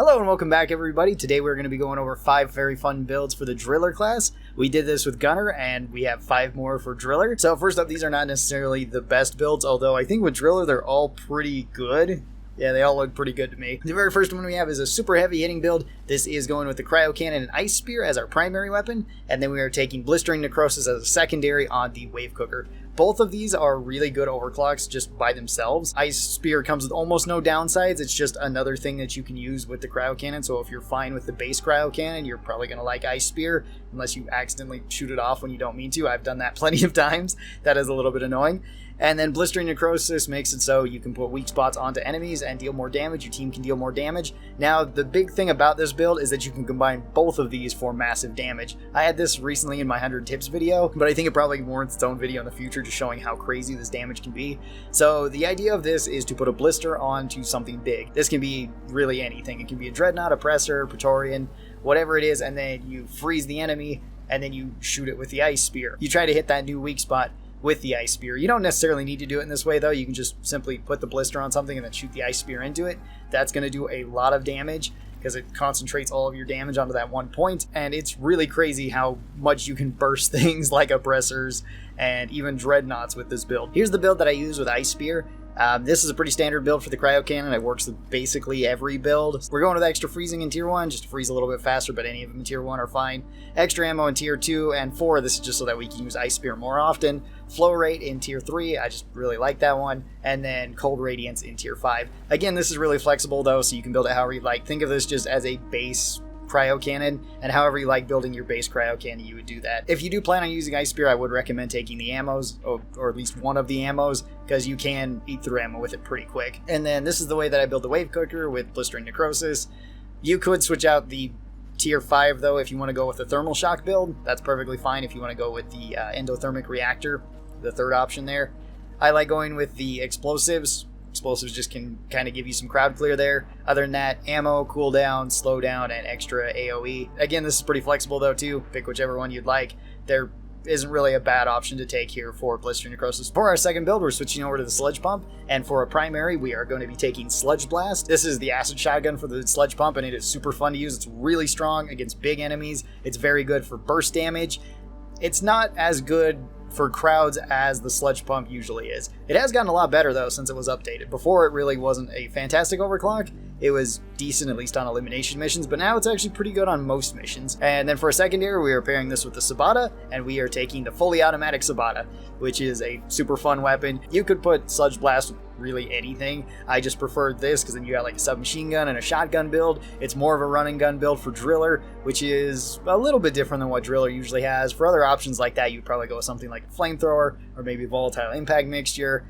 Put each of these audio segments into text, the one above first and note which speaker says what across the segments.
Speaker 1: Hello and welcome back everybody. Today we're going to be going over 5 very fun builds for the Driller class. We did this with Gunner and we have 5 more for Driller. So first up, these are not necessarily the best builds, although I think with Driller they're all pretty good. Yeah, they all look pretty good to me. The very first one we have is a super heavy hitting build. This is going with the Cryo Cannon and Ice Spear as our primary weapon, and then we are taking Blistering Necrosis as a secondary on the Wave Cooker. Both of these are really good overclocks just by themselves. Ice Spear comes with almost no downsides. It's just another thing that you can use with the Cryo Cannon. So if you're fine with the base Cryo Cannon, you're probably going to like Ice Spear, unless you accidentally shoot it off when you don't mean to. I've done that plenty of times. That is a little bit annoying. And then Blistering Necrosis makes it so you can put weak spots onto enemies and deal more damage. Your team can deal more damage. Now, the big thing about this build is that you can combine both of these for massive damage. I had this recently in my 100 tips video, but I think it probably warrants its own video in the future just showing how crazy this damage can be. So the idea of this is to put a blister onto something big. This can be really anything. It can be a Dreadnought, Oppressor, Praetorian, whatever it is, and then you freeze the enemy, and then you shoot it with the Ice Spear. You try to hit that new weak spot with the Ice Spear. You don't necessarily need to do it in this way though. You can just simply put the blister on something and then shoot the Ice Spear into it. That's going to do a lot of damage because it concentrates all of your damage onto that one point, and it's really crazy how much you can burst things like Oppressors and even Dreadnoughts with this build. Here's the build that I use with Ice Spear. This is a pretty standard build for the Cryo Cannon. It works with basically every build. We're going with extra freezing in tier 1, just to freeze a little bit faster, but any of them in tier 1 are fine. Extra ammo in tier 2 and 4, this is just so that we can use Ice Spear more often. Flow rate in tier 3, I just really like that one. And then Cold Radiance in tier 5. Again, this is really flexible though, so you can build it however you like. Think of this just as a base Cryo Cannon, and however you like building your base Cryo Cannon, you would do that. If you do plan on using Ice Spear, I would recommend taking the ammos, or at least one of the ammos, because you can eat through ammo with it pretty quick. And then this is the way that I build the Wave Cooker with Blistering Necrosis. You could switch out the tier 5 though if you want to go with the Thermal Shock build. That's perfectly fine if you want to go with the Endothermic Reactor, the third option there. I like going with the Explosives. Explosives just can kind of give you some crowd clear there. Other than that, ammo, cooldown, slowdown, and extra AoE. Again, this is pretty flexible though too. Pick whichever one you'd like. There isn't really a bad option to take here for Blistering Necrosis. For our second build, we're switching over to the Sludge Pump, and for a primary, we are going to be taking Sludge Blast. This is the acid shotgun for the Sludge Pump, and it is super fun to use. It's really strong against big enemies. It's very good for burst damage. It's not as good for crowds as the Sludge Pump usually is. It has gotten a lot better though since it was updated. Before, it really wasn't a fantastic overclock. It was decent at least on elimination missions, but now it's actually pretty good on most missions. And then for a secondary, we are pairing this with the Sabata, and we are taking the fully automatic Sabata, which is a super fun weapon. You could put Sludge Blast with really anything. I just preferred this because then you got like a submachine gun and a shotgun build. It's more of a running gun build for Driller, which is a little bit different than what Driller usually has. For other options like that, you'd probably go with something like a flamethrower or maybe volatile impact mixture.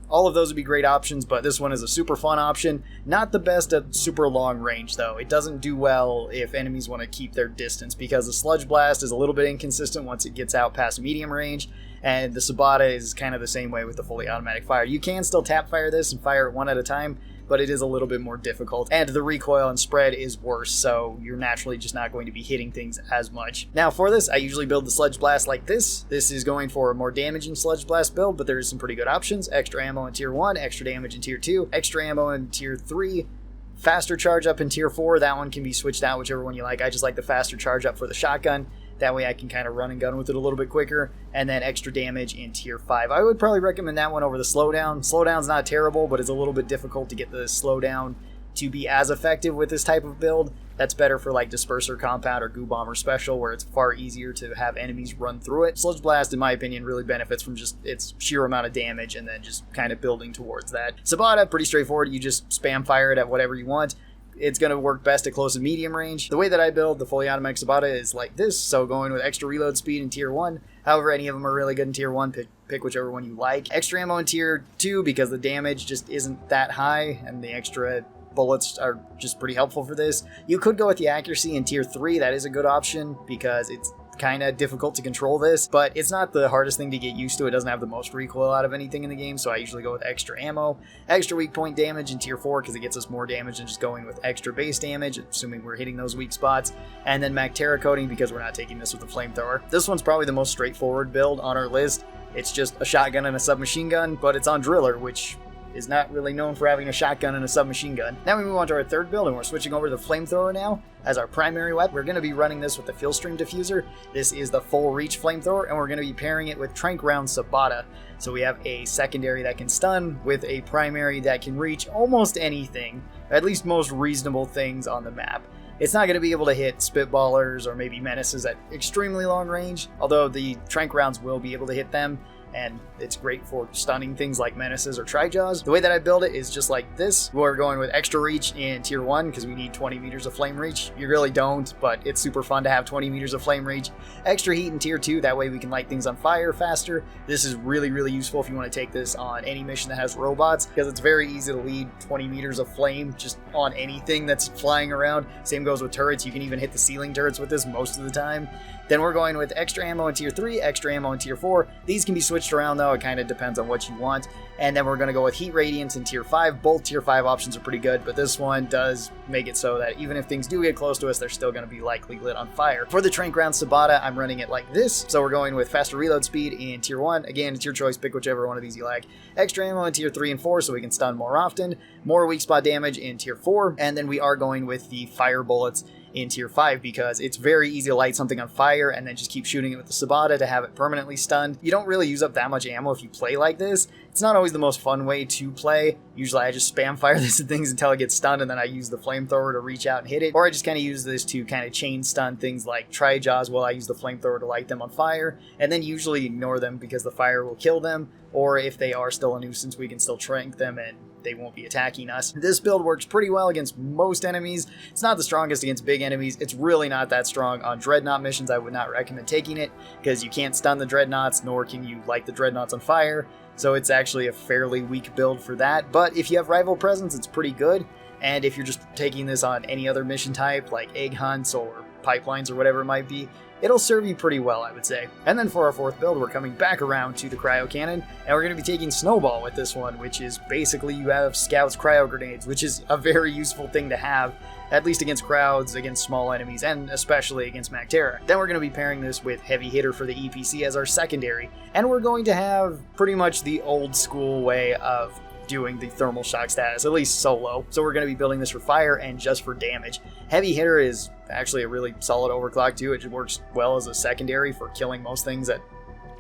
Speaker 1: All of those would be great options, but this one is a super fun option. Not the best at super long range, though. It doesn't do well if enemies want to keep their distance, because the Sludge Blast is a little bit inconsistent once it gets out past medium range, and the Sabata is kind of the same way with the fully automatic fire. You can still tap fire this and fire it one at a time, but it is a little bit more difficult, and the recoil and spread is worse, so you're naturally just not going to be hitting things as much. Now for this, I usually build the Sludge Blast like this. This is going for a more damaging Sludge Blast build, but there is some pretty good options. Extra ammo in tier 1, extra damage in tier 2, extra ammo in tier 3, faster charge up in tier 4. That one can be switched out, whichever one you like. I just like the faster charge up for the shotgun. That way I can kind of run and gun with it a little bit quicker. And then extra damage in tier 5. I would probably recommend that one over the slowdown. Slowdown's not terrible, but it's a little bit difficult to get the slowdown to be as effective with this type of build. That's better for like Disperser Compound or Goo Bomber Special, where it's far easier to have enemies run through it. Sludge Blast, in my opinion, really benefits from just its sheer amount of damage and then just kind of building towards that. Sabata, pretty straightforward. You just spam fire it at whatever you want. It's going to work best at close and medium range. The way that I build the fully automatic Sabata is like this, so going with extra reload speed in tier 1. However, any of them are really good in tier 1. Pick whichever one you like. Extra ammo in tier 2 because the damage just isn't that high, and the extra bullets are just pretty helpful for this. You could go with the accuracy in tier 3. That is a good option because it's kind of difficult to control this, but it's not the hardest thing to get used to. It doesn't have the most recoil out of anything in the game, so I usually go with extra ammo. Extra weak point damage in tier 4 because it gets us more damage than just going with extra base damage, assuming we're hitting those weak spots. And then Mac Terra Coating because we're not taking this with the flamethrower. This one's probably the most straightforward build on our list. It's just a shotgun and a submachine gun, but it's on Driller, which is not really known for having a shotgun and a submachine gun. Now we move on to our third build, and we're switching over to the flamethrower now as our primary weapon. We're going to be running this with the Fill Stream Diffuser. This is the full reach flamethrower, and we're going to be pairing it with Trank Round Sabata. So we have a secondary that can stun with a primary that can reach almost anything, at least most reasonable things on the map. It's not going to be able to hit spitballers or maybe menaces at extremely long range, although the trank rounds will be able to hit them, and it's great for stunning things like menaces or tri-jaws. The way that I build it is just like this. We're going with extra reach in tier 1 because we need 20 meters of flame reach. You really don't, but it's super fun to have 20 meters of flame reach. Extra heat in tier 2, that way we can light things on fire faster. This is really, really useful if you want to take this on any mission that has robots, because it's very easy to lead 20 meters of flame just on anything that's flying around. Same goes with turrets. You can even hit the ceiling turrets with this most of the time. Then we're going with extra ammo in tier 3, extra ammo in tier 4. These can be switched around though, it kind of depends on what you want. And then we're going to go with heat radiance in tier 5. Both tier 5 options are pretty good, but this one does make it so that even if things do get close to us, they're still going to be likely lit on fire. For the Trank Round Sabata, I'm running it like this. So we're going with faster reload speed in tier 1. Again, it's your choice, pick whichever one of these you like. Extra ammo in tier 3 and 4 so we can stun more often. More weak spot damage in tier 4. And then we are going with the fire bullets in tier 5 because it's very easy to light something on fire and then just keep shooting it with the Sabata to have it permanently stunned. You don't really use up that much ammo if you play like this. It's not always the most fun way to play. Usually I just spam fire this at things until it gets stunned, and then I use the flamethrower to reach out and hit it. Or I just kind of use this to kind of chain stun things like tri-jaws while I use the flamethrower to light them on fire, and then usually ignore them because the fire will kill them, or if they are still a nuisance we can still trank them and they won't be attacking us. This build works pretty well against most enemies. It's not the strongest against big enemies. It's really not that strong on Dreadnought missions. I would not recommend taking it because you can't stun the Dreadnoughts, nor can you light the Dreadnoughts on fire. So it's actually a fairly weak build for that. But if you have rival presence, it's pretty good. And if you're just taking this on any other mission type, like egg hunts or pipelines or whatever it might be, it'll serve you pretty well, I would say. And then for our fourth build, we're coming back around to the cryo cannon, and we're going to be taking Snowball with this one, which is basically you have Scout's cryo grenades, which is a very useful thing to have, at least against crowds, against small enemies, and especially against MacTerra. Then we're going to be pairing this with Heavy Hitter for the EPC as our secondary, and we're going to have pretty much the old school way of doing the thermal shock status, at least solo. So we're going to be building this for fire and just for damage. Heavy Hitter is actually a really solid overclock too. It just works well as a secondary for killing most things at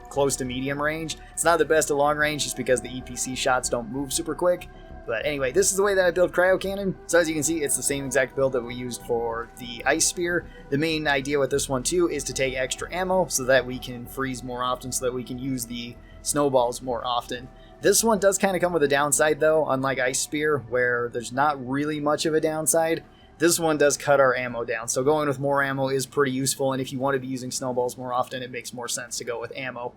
Speaker 1: close to medium range. It's not the best at long range just because the EPC shots don't move super quick. But anyway, this is the way that I build Cryo Cannon. So as you can see, it's the same exact build that we used for the Ice Spear. The main idea with this one too is to take extra ammo so that we can freeze more often, so that we can use the snowballs more often. This one does kind of come with a downside though, unlike Ice Spear, where there's not really much of a downside. This one does cut our ammo down, so going with more ammo is pretty useful, and if you want to be using snowballs more often, it makes more sense to go with ammo.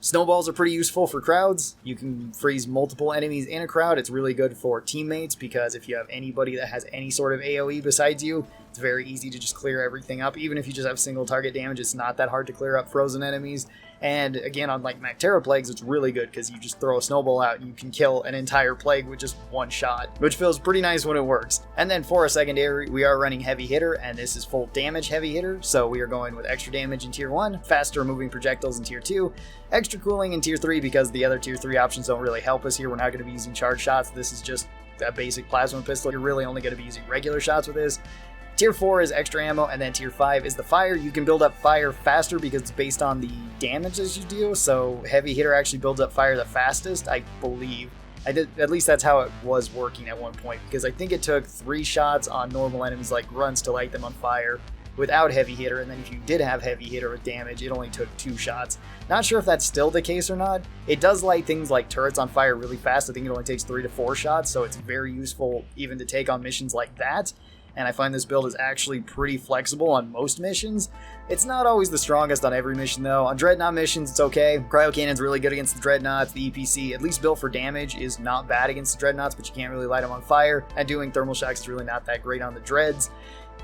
Speaker 1: Snowballs are pretty useful for crowds. You can freeze multiple enemies in a crowd. It's really good for teammates because if you have anybody that has any sort of AoE besides you, it's very easy to just clear everything up. Even if you just have single target damage, it's not that hard to clear up frozen enemies. And again, on like MacTerra plagues, it's really good because you just throw a snowball out and you can kill an entire plague with just one shot, which feels pretty nice when it works. And then for a secondary, we are running Heavy Hitter, and this is full damage Heavy Hitter. So we are going with extra damage in tier 1, faster moving projectiles in tier 2, extra cooling in tier 3 because the other tier 3 options don't really help us here. We're not going to be using charge shots. This is just a basic plasma pistol. You're really only going to be using regular shots with this. Tier 4 is extra ammo, and then tier 5 is the fire. You can build up fire faster because it's based on the damage that you do, so Heavy Hitter actually builds up fire the fastest, I believe. At least that's how it was working at one point, because I think it took 3 shots on normal enemies like grunts to light them on fire without Heavy Hitter, and then if you did have Heavy Hitter with damage, it only took 2 shots. Not sure if that's still the case or not. It does light things like turrets on fire really fast. I think it only takes 3 to 4 shots, so it's very useful even to take on missions like that. And I find this build is actually pretty flexible on most missions. It's not always the strongest on every mission though. On Dreadnought missions, it's okay. Cryo Cannon's really good against the Dreadnoughts. The EPC, at least built for damage, is not bad against the Dreadnoughts, but you can't really light them on fire. And doing thermal shocks is really not that great on the Dreads.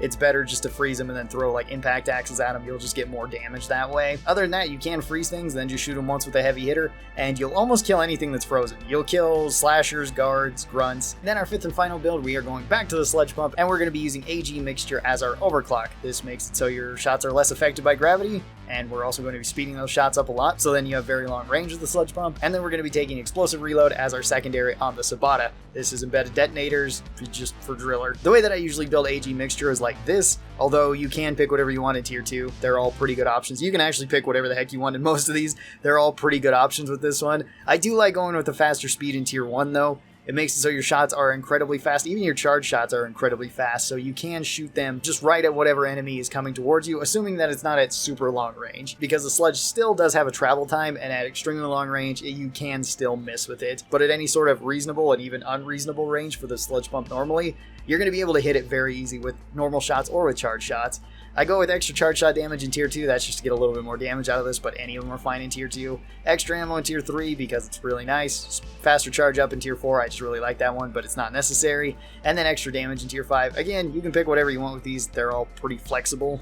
Speaker 1: it's better just to freeze them and then throw like impact axes at them. You'll just get more damage that way. Other than that, you can freeze things, then just shoot them once with a heavy hitter, and you'll almost kill anything that's frozen. You'll kill slashers, guards, grunts. Then our fifth and final build, we are going back to the sludge pump, and we're going to be using AG mixture as our overclock. This makes it so your shots are less affected by gravity, and we're also going to be speeding those shots up a lot, so then you have very long range with the sludge pump. And then we're going to be taking explosive reload as our secondary on the Sabata. This is embedded detonators just for driller. The way that I usually build AG mixture is like this, although you can pick whatever you want in tier 2. They're all pretty good options. You can actually pick whatever the heck you want in most of these. They're all pretty good options with this one. I do like going with the faster speed in tier 1 though. It makes it so your shots are incredibly fast. Even your charge shots are incredibly fast, so you can shoot them just right at whatever enemy is coming towards you, assuming that it's not at super long range. Because the sludge still does have a travel time, and at extremely long range, you can still miss with it. But at any sort of reasonable and even unreasonable range for the sludge pump normally, you're going to be able to hit it very easy with normal shots or with charge shots. I go with extra charge shot damage in tier 2, that's just to get a little bit more damage out of this, but any of them are fine in tier 2. Extra ammo in tier 3 because it's really nice. Faster charge up in tier 4, I just really like that one, but it's not necessary. And then extra damage in tier 5. Again, you can pick whatever you want with these, they're all pretty flexible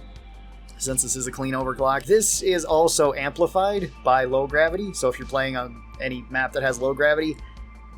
Speaker 1: since this is a clean overclock. This is also amplified by low gravity, so if you're playing on any map that has low gravity,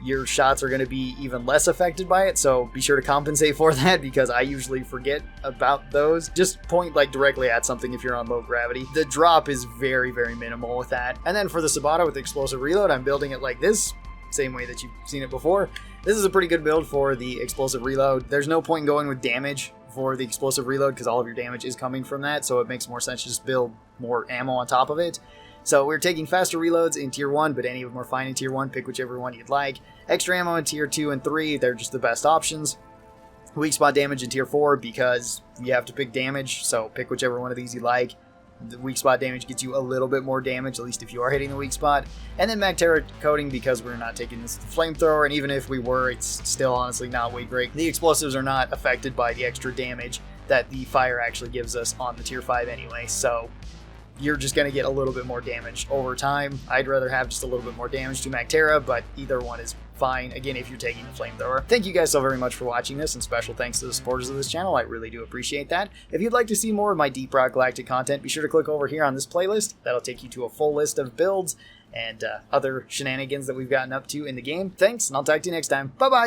Speaker 1: your shots are going to be even less affected by it, so be sure to compensate for that because I usually forget about those. Just point like directly at something if you're on low gravity. The drop is very, very minimal with that. And then for the Sabata with explosive reload, I'm building it like this, same way that you've seen it before. This is a pretty good build for the explosive reload. There's no point in going with damage for the explosive reload because all of your damage is coming from that, so it makes more sense to just build more ammo on top of it. So we're taking faster reloads in tier 1, but any of them are fine in tier 1. Pick whichever one you'd like. Extra ammo in tier 2 and 3, they're just the best options. Weak spot damage in tier 4 because you have to pick damage, so pick whichever one of these you like. The weak spot damage gets you a little bit more damage, at least if you are hitting the weak spot. And then MacTerra coating because we're not taking this flamethrower, and even if we were, it's still honestly not way great. The explosives are not affected by the extra damage that the fire actually gives us on the tier 5 anyway, so you're just going to get a little bit more damage over time. I'd rather have just a little bit more damage to MacTerra, but either one is fine, again, if you're taking the flamethrower. Thank you guys so very much for watching this, and special thanks to the supporters of this channel. I really do appreciate that. If you'd like to see more of my Deep Rock Galactic content, be sure to click over here on this playlist. That'll take you to a full list of builds and other shenanigans that we've gotten up to in the game. Thanks, and I'll talk to you next time. Bye-bye!